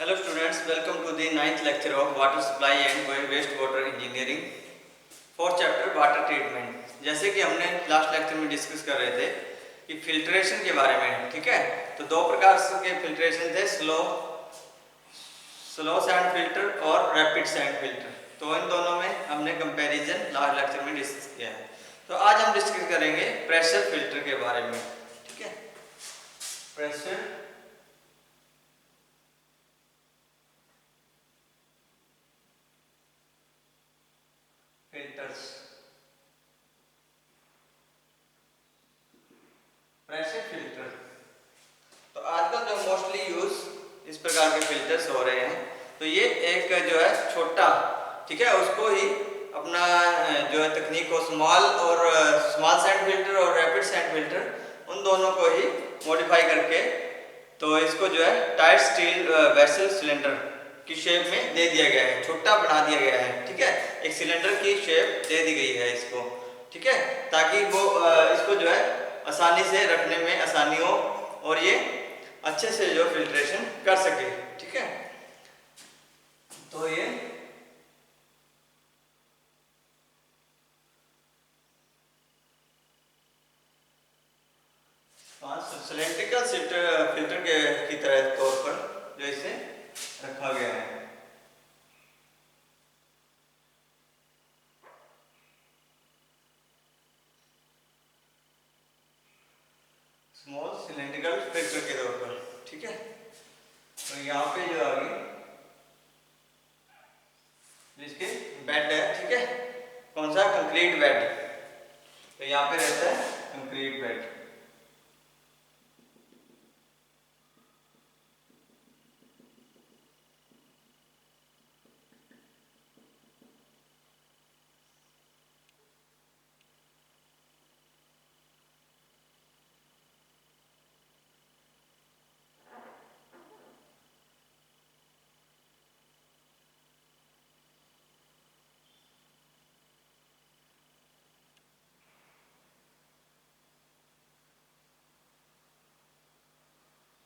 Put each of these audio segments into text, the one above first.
Hello students, welcome to the ninth lecture of water supply and waste water engineering. Fourth chapter water treatment. जैसे कि हमने last lecture में discuss कर रहे थे कि फिल्ट्रेशन के बारे में, ठीक है। तो दो प्रकार के फिल्ट्रेशन थे, स्लो सैंड फिल्टर और रैपिड सैंड फिल्टर। तो इन दोनों में हमने कंपैरिजन लास्ट लेक्चर में डिस्कस किया है। तो आज हम डिस्कस करेंगे प्रेशर फिल्टर के बारे में, ठीक है। Pressure filters, pressure filter. तो आजकल जो मोस्टली यूज इस प्रकार के फिल्टर्स हो रहे हैं, तो ये एक जो है छोटा, ठीक है, उसको ही अपना जो है तकनीक को स्मॉल सैंड फिल्टर और रैपिड सैंड फिल्टर उन दोनों को ही मॉडिफाई करके तो इसको जो है टाइट स्टील वेसल सिलेंडर की शेप में दे दिया गया है, छोटा बना दिया गया है, ठीक है। एक सिलेंडर की शेप दे दी गई है इसको, ठीक है, ताकि वो इसको जो है आसानी से रखने में आसानी हो और ये अच्छे से जो फिल्ट्रेशन कर सके, ठीक है। तो ये सिलेंड्रिकल फिल्टर के की तरह तौर पर जो इसे रखा गया है। स्मॉल सिलेंड्रिकल फिल्टर के तौर पर, ठीक है। तो यहाँ पे जो आ गई जिसके बेड है, ठीक है, कौन सा, कंक्रीट बेड। तो यहाँ पे रहता है कंक्रीट बेड।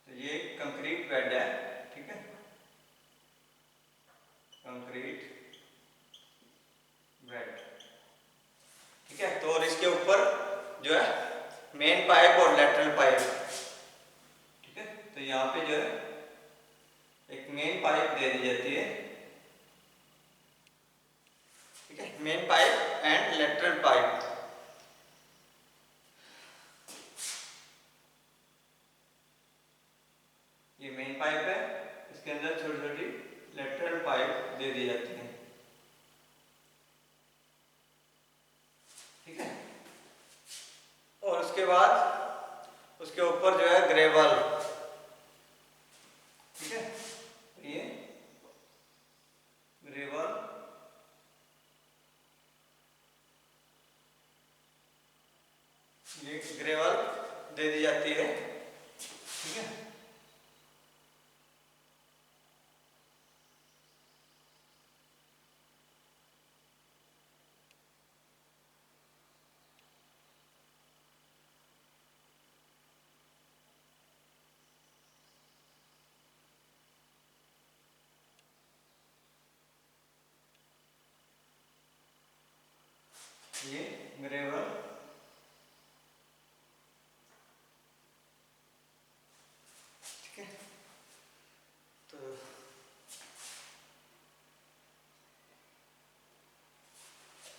ये कंक्रीट बेड है, ठीक है, कंक्रीट बेड, ठीक है। तो और इसके ऊपर जो है मेन पाइप और लेटरल पाइप, ठीक है। तो यहाँ पे जो है एक मेन पाइप दे दी जाती है, ठीक है, main pipe and lateral pipe. ये मेन पाइप है, इसके अंदर छोटी छोटी लेटरल पाइप दे दी जाती है, ठीक है। और उसके बाद उसके ऊपर जो है ग्रेवल, ठीक है, ये ग्रेवल, ये ग्रेवल दे दी जाती है, ठीक है। ये ग्रेवल, ठीक है। तो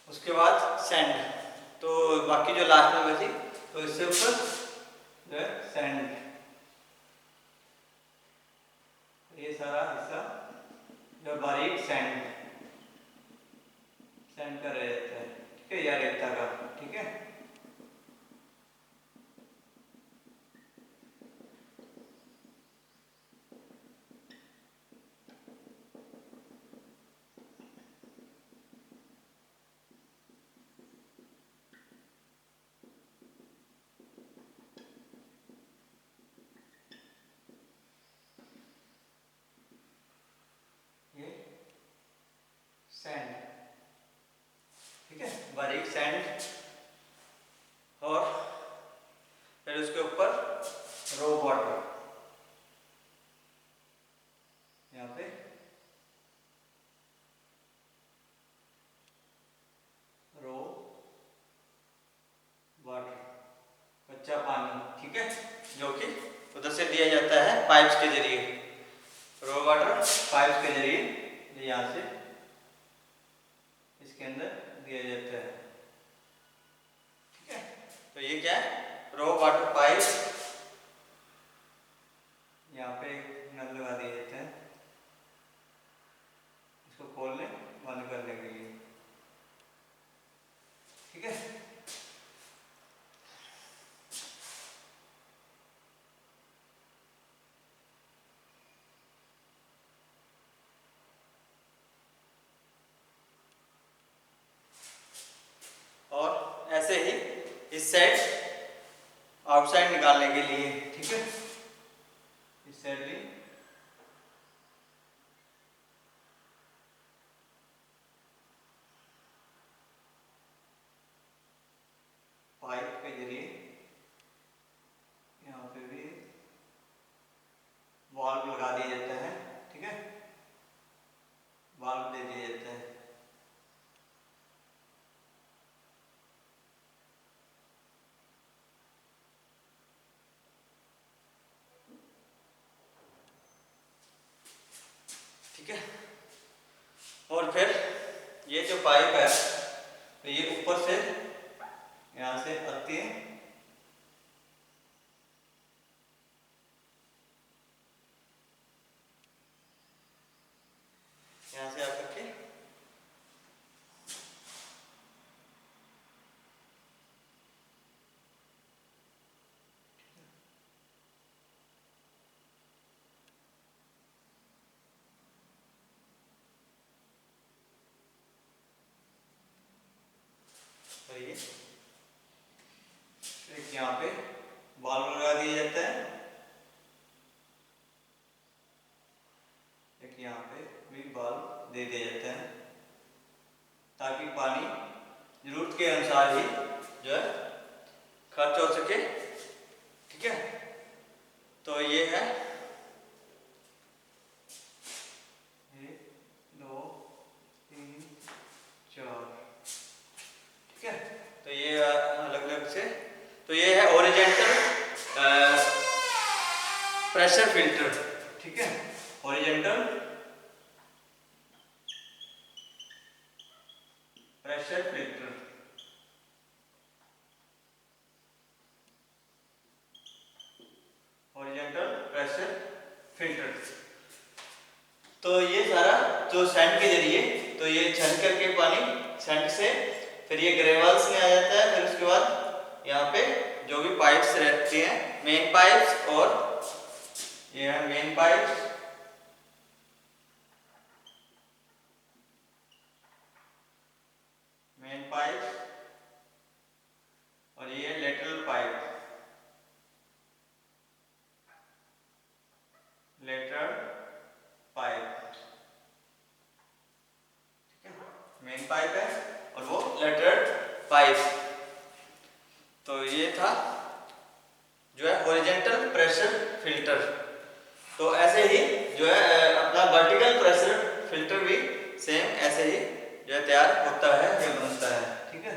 उसके बाद सैंड, तो बाकी जो लास्ट में बची तो इससे ऊपर जो है सैंड, ये सारा हिस्सा जो बारीक सैंड का रह जाता है, ठीक है, या रेता का, ठीक है। उसे दिया जाता है पाइप्स के जरिए, रो वाटर पाइप्स के जरिए यहाँ से इसके अंदर दिया जाता है। ठीक है, तो ये क्या है, रो वाटर पाइप। यहाँ पे एक नल लगा दिया जाता है इसको खोलने बंद करने के लिए। ठीक है, और ऐसे ही इस साइड आउटसाइड निकालने के लिए। ठीक है, इस साइड भी पाइप के जरिए, यहाँ पे भी वाल्व लगा दिया जाता है। ठीक है, वाल्व दे दिया जाता है। ठीक है, और फिर ये जो पाइप है तो ये ऊपर से यहाँ से आती है, यहाँ से आकर के ये एक यहाँ पे वाल्व लगा दिया जाता है, एक यहाँ पे भी वाल्व दे दिया जाता है ताकि पानी जरूरत के अनुसार ही जो है खर्च हो सके। ठीक है, तो ये है 1 2 3 4। ठीक है, तो ये अलग अलग से, तो ये है हॉरिजॉन्टल प्रेशर फिल्टर। ठीक है, horizontal pressure filter. Horizontal pressure filter. तो ये सारा जो सेंट के जरिए, तो ये छन करके पानी सेंट से फिर ये ग्रेवल्स में आ जाता है। फिर उसके बाद यहाँ पे जो भी पाइप्स रहती हैं, मेन पाइप्स, और ये है मेन पाइप्स, मेन पाइप्स, और ये लेटरल पाइप, लेटरल पाइप। ठीक है, मेन पाइप है और वो लेटरल पाइप। तो ये था जो है हॉरिजॉन्टल प्रेशर फिल्टर। तो ऐसे ही जो है अपना वर्टिकल प्रेशर फिल्टर भी सेम ऐसे ही जो है तैयार होता है या बनता है। ठीक है,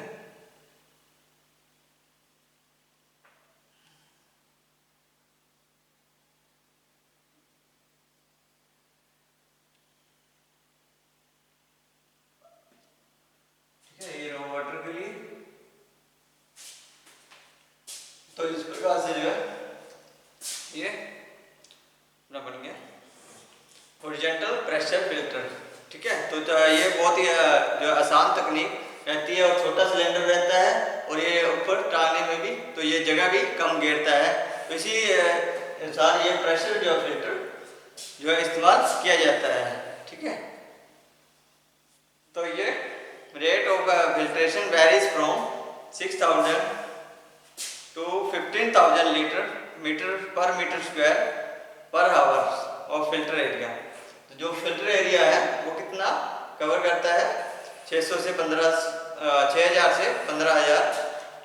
ये रो वाटर के लिए। तो इस प्रकार से जो है ये अपना बन गया हॉरिजॉन्टल प्रेशर फिल्टर। ठीक है, तो ये बहुत ही जो आसान तकनीक रहती है, और छोटा सिलेंडर रहता है, और ये ऊपर टांगने में भी तो ये जगह भी कम घेरता है। तो इसी अनुसार ये प्रेशर जो फिल्टर जो है इस्तेमाल किया जाता है। ठीक है, तो ये rate of filtration varies from 6000 to 15,000 metre per metre square per hour of filter area. तो जो फिल्टर एरिया है वो कितना कवर करता है, 6000 से 15,000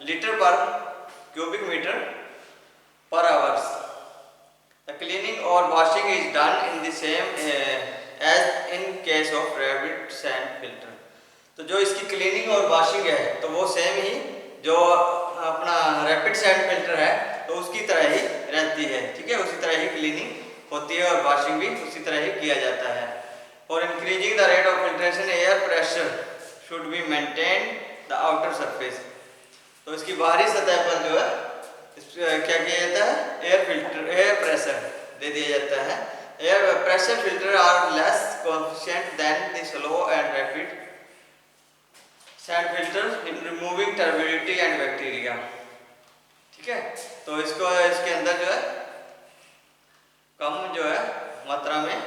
litre per cubic metre per hours. The cleaning और washing is done in the same as in case of rapid sand filter. तो जो इसकी क्लीनिंग और वॉशिंग है तो वो सेम ही जो अपना रैपिड सैंड फिल्टर है तो उसकी तरह ही रहती है, ठीक है, उसी तरह ही क्लीनिंग होती है और वॉशिंग भी उसी तरह ही किया जाता है। For increasing the rate of filtration air pressure should be maintain the outer surface. तो इसकी बाहरी सतह पर जो है क्या किया जाता है, एयर प्रेशर दे दिया जाता है। Air pressure filter are less coefficient than the slow and rapid sand filter in removing turbidity and bacteria, ठीक है। तो इसके अंदर जो है कम जो है मात्रा में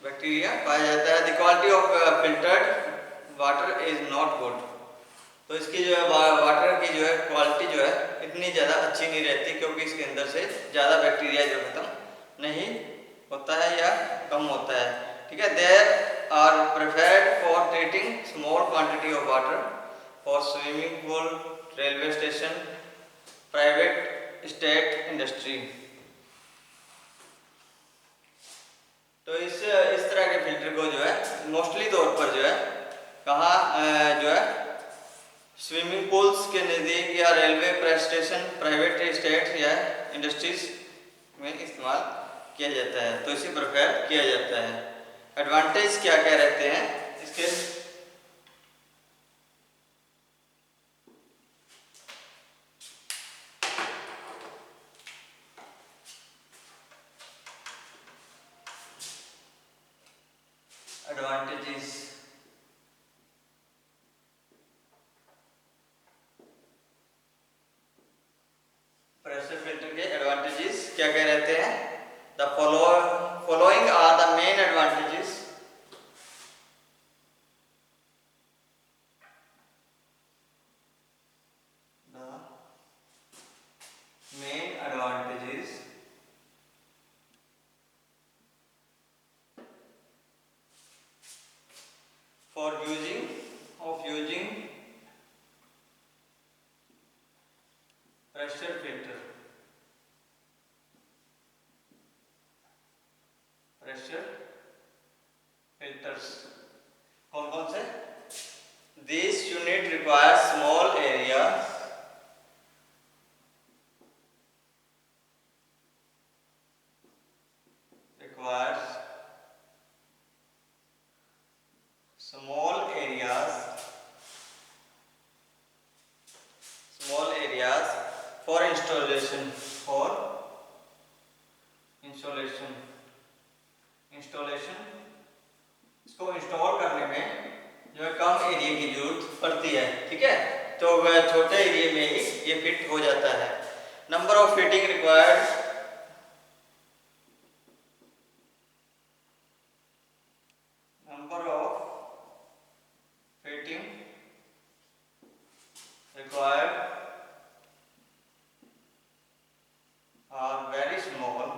बैक्टीरिया पाया जाता है। The quality of filtered water is not good. तो इसकी जो है वाटर की जो है क्वालिटी जो है इतनी ज़्यादा अच्छी नहीं रहती, क्योंकि इसके अंदर से ज़्यादा बैक्टीरिया जो खत्म नहीं होता है या कम होता है, ठीक है। There are preferred for treating small quantity of water for swimming pool, railway station, private state industry. तो इस तरह के फिल्टर को जो है मोस्टली तौर पर जो है कहाँ जो है स्विमिंग पूल्स के नज़दीक या रेलवे स्टेशन, प्राइवेट स्टेट या इंडस्ट्रीज में इस्तेमाल किया जाता है। तो इसे प्रेफर किया जाता है। एडवांटेज क्या क्या रहते हैं इसके, एडवांटेजेस प्रेशर फिल्टर के एडवांटेजेस क्या क्या रहते हैं। The following are the main advantages. Main advantages for using pressure filter. Pressure filters कौन कौन से, this unit require small area small areas for installation इसको इंस्टॉल करने में जो है कम एरिया की जरूरत पड़ती है, ठीक है। तो वह छोटे एरिया में ही ये फिट हो जाता है। Number of fitting required, number of fitting required are very small.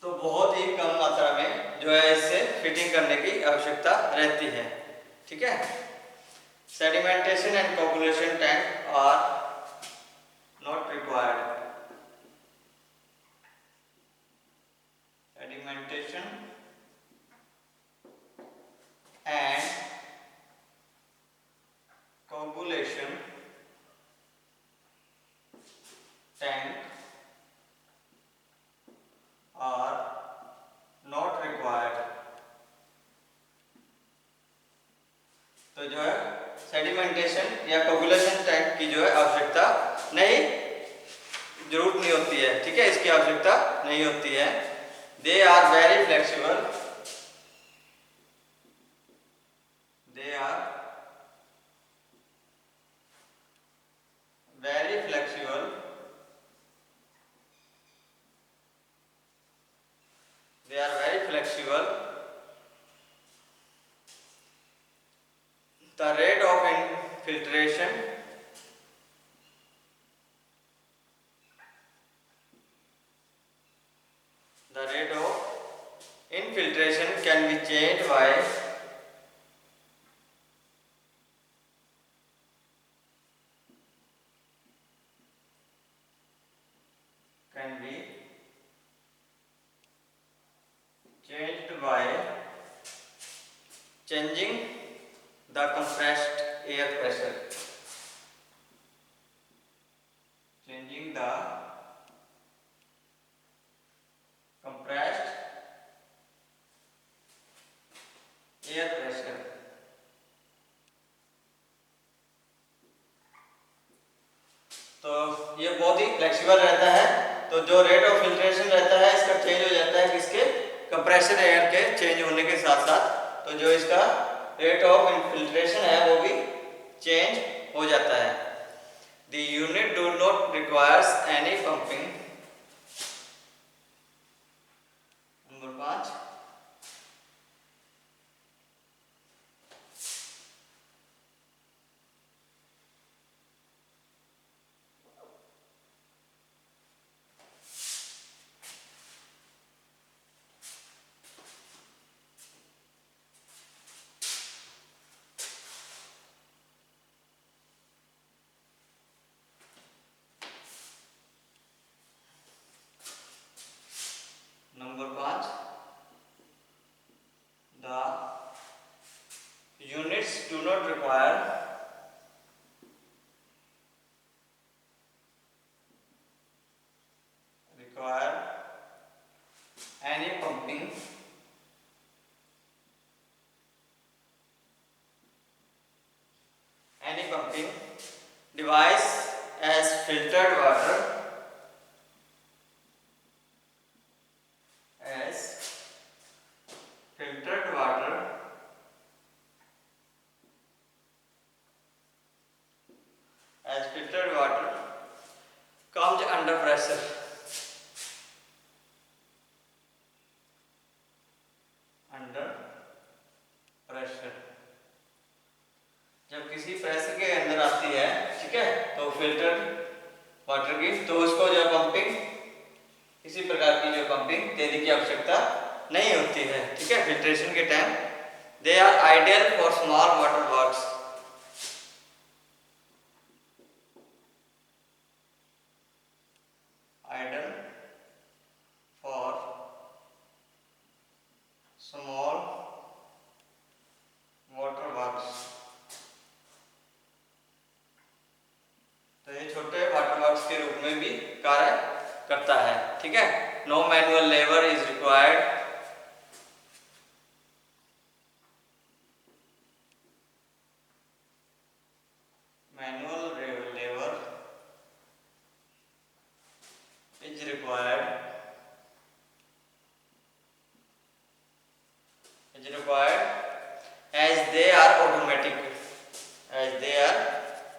तो बहुत ही कम मात्रा में जो है इससे फिटिंग करने की आवश्यकता रहती है, ठीक है। Sedimentation and coagulation tank are not required. Sedimentation and coagulation tank are not required. तो जो है सेडिमेंटेशन या कोगुलेशन टैंक की जो है आवश्यकता नहीं, जरूरत नहीं होती है, ठीक है, इसकी आवश्यकता नहीं होती है। They are very flexible, they are very flexible, they are very flexible. The rate of infiltration can be changed by changing the compressed air pressure. changing the compressed air pressure। तो ये बहुत ही फ्लेक्सिबल रहता है। तो जो rate of filtration रहता है इसका चेंज हो जाता है किसके, कंप्रेसर एयर के चेंज होने के साथ साथ। तो जो इसका रेट ऑफ फिल्ट्रेशन है वो भी चेंज हो जाता है। The unit do not requires any pumping। Number 5, the units do not require any pumping device as filtered water comes under pressure। जब किसी प्रेशर के अंदर आती है, ठीक है, तो फिल्टर्ड वाटर की, तो उसको जो पंपिंग, किसी प्रकार की जो पंपिंग देने की आवश्यकता नहीं होती है, ठीक है, फिल्ट्रेशन के टाइम। They are ideal for small water works. Ideal for small water works. तो ये छोटे वाटर वर्क्स के रूप में भी कार्य करता है, ठीक है। No manual labour is required. Manual labour is required as they are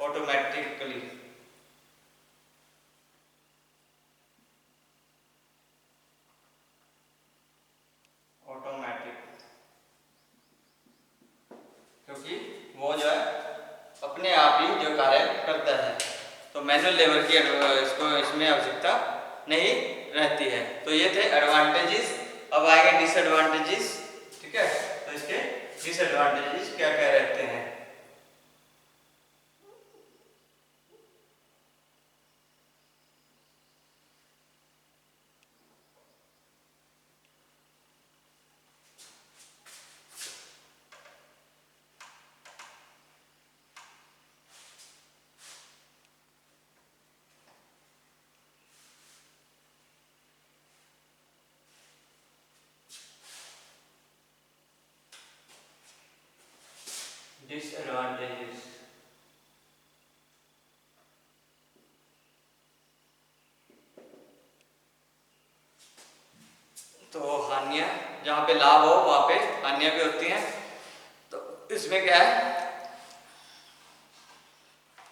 automatically क्योंकि वो जो है अपने आप ही जो कार्य करता है, तो मैनुअल लेबर की इसको इसमें आवश्यकता नहीं रहती है। तो ये थे एडवांटेजेस। अब आएंगे डिसएडवांटेजेस, ठीक है। तो इसके डिसएडवांटेजेस क्या क्या रहते हैं। डिसएडवांटेजेस, तो हानियां, जहाँ पे लाभ हो वहाँ पे हानियां भी होती हैं। तो इसमें क्या है,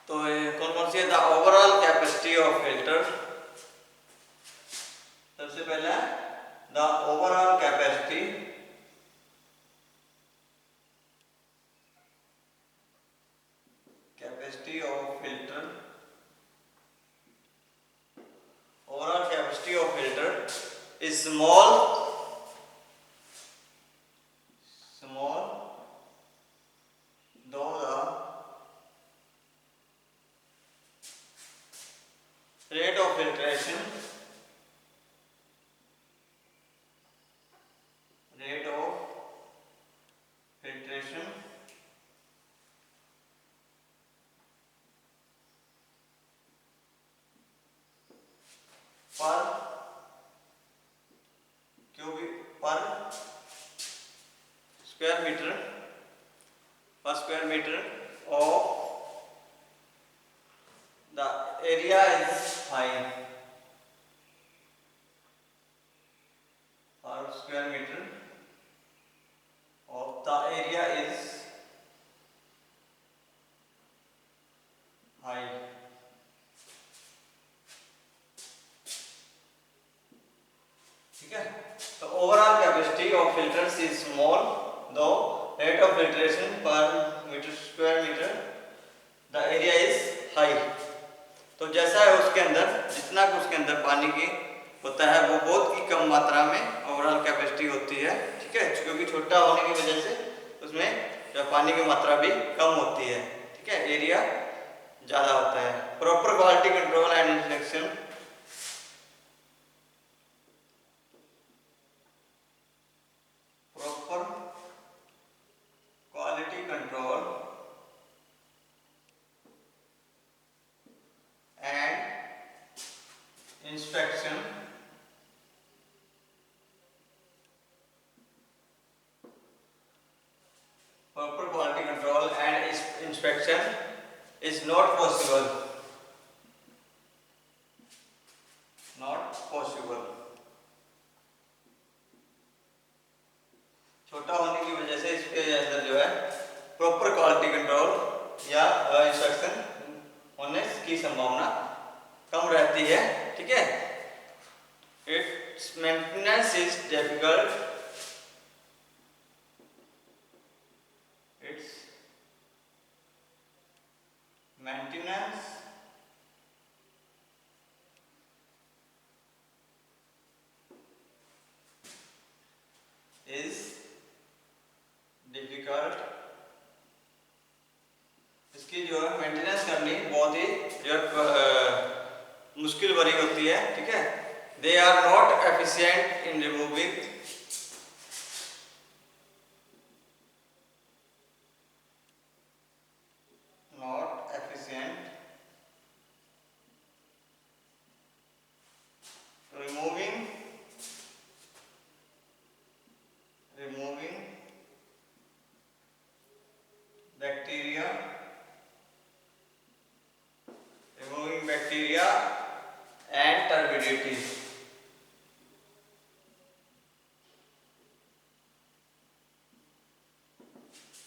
तो कौन कौन सी है। The overall capacity of filter, सबसे पहला the overall capacity of filter. Overall capacity of filter is small though the rate of filtration per cubic per square metre of the area is high per square meter of the area is high. ठीक है, तो overall capacity of filters is small though rate of filtration per square metre the area is high. तो जैसा है उसके अंदर जितना उसके अंदर पानी की होता है वो बहुत ही कम मात्रा में ओवरऑल कैपेसिटी होती है। ठीक है, क्योंकि छोटा होने की वजह से उसमें जो पानी की मात्रा भी कम होती है। ठीक है, एरिया ज़्यादा होता है। Proper quality control and inspection inspection proper quality control and inspection is not possible छोटा होने की वजह से इसके अंदर जो है प्रॉपर क्वालिटी कंट्रोल या इंस्पेक्शन होने की संभावना कम रहती है। ठीक है, it's maintenance is difficult, it's maintenance is difficult. इसकी जो है मेंटेनेंस करनी बहुत ही जो मुश्किल भरी होती है। ठीक है, they are not efficient in removing bacteria and turbidity।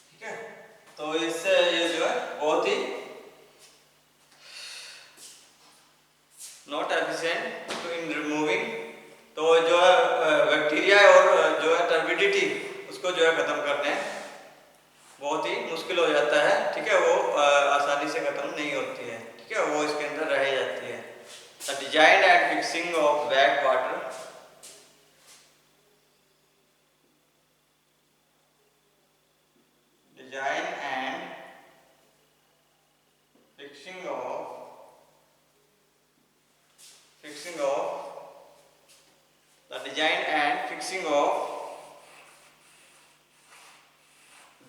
ठीक है, तो इससे ये जो है बहुत ही नॉट एफिशिएंट इन रिमूविंग, तो जो है बैक्टीरिया और जो है टर्बिडिटी उसको जो है खत्म करने बहुत ही मुश्किल हो जाता है। ठीक है, वो आसानी से खत्म नहीं होती है। ठीक है, वो इसके अंदर रह जाती है। The design and fixing of back water design and fixing of the design and fixing of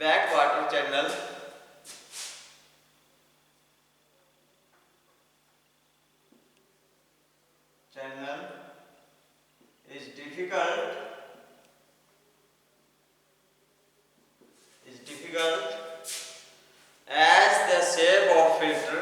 backwater channel is difficult as the shape of filter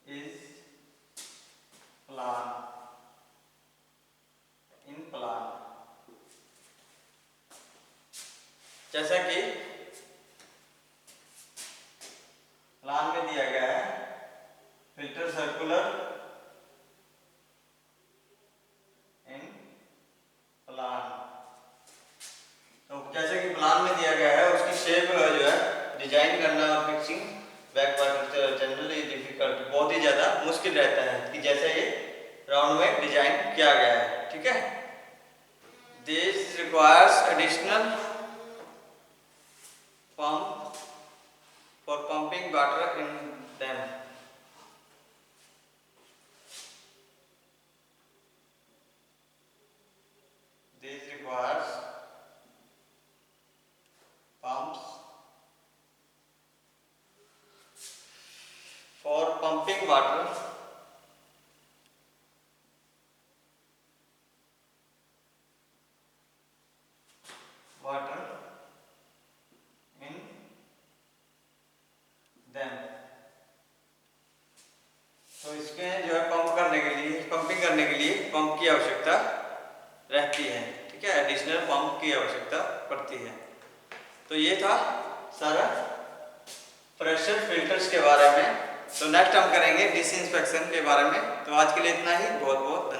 is plan। जैसा कि प्लान में दिया गया है, फिल्टर सर्कुलर इन प्लान। तो जैसे कि plan में दिया गया है उसकी शेप जो है डिजाइन करना और fixing back water channel is difficult, बहुत ही ज़्यादा मुश्किल रहता है कि जैसे ये राउंड में डिजाइन किया गया है। ठीक है, this requires additional pump for pumping water in them. करने के लिए पंप की आवश्यकता रहती है, ठीक है, एडिशनल पंप की आवश्यकता पड़ती है। तो ये था सारा प्रेशर फिल्टर्स के बारे में। तो नेक्स्ट हम करेंगे डिसइंफेक्शन के बारे में। तो आज के लिए इतना ही, बहुत बहुत